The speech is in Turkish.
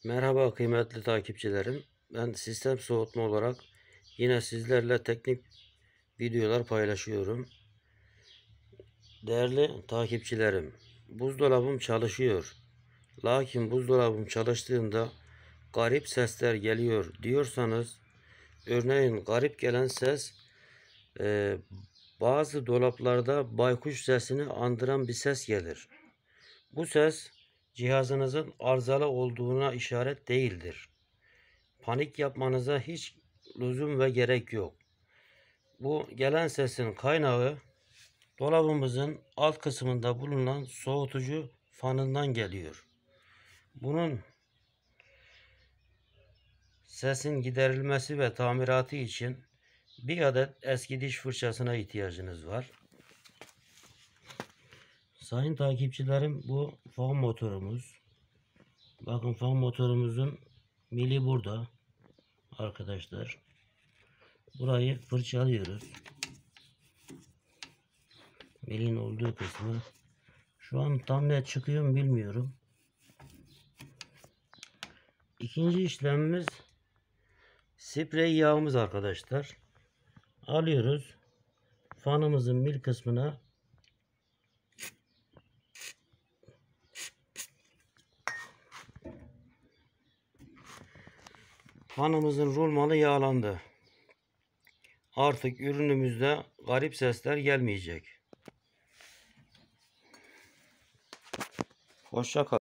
Merhaba kıymetli takipçilerim. Ben sistem soğutma olarak yine sizlerle teknik videolar paylaşıyorum. Değerli takipçilerim, buzdolabım çalışıyor. Lakin buzdolabım çalıştığında garip sesler geliyor diyorsanız, örneğin garip gelen ses e, bazı dolaplarda baykuş sesini andıran bir ses gelir. Bu ses cihazınızın arızalı olduğuna işaret değildir. Panik yapmanıza hiç lüzum ve gerek yok. Bu gelen sesin kaynağı dolabımızın alt kısmında bulunan soğutucu fanından geliyor. Bunun sesin giderilmesi ve tamiratı için bir adet eski diş fırçasına ihtiyacınız var. Sayın takipçilerim, bu fan motorumuz. Bakın, fan motorumuzun mili burada arkadaşlar. Burayı fırçalıyoruz. Milin olduğu kısmı. Şu an tam net çıkıyor mu bilmiyorum. İkinci işlemimiz sprey yağımız arkadaşlar. Alıyoruz. Fanımızın mil kısmına fanımızın rulmanı yağlandı. Artık ürünümüzde garip sesler gelmeyecek. Hoşça kalın.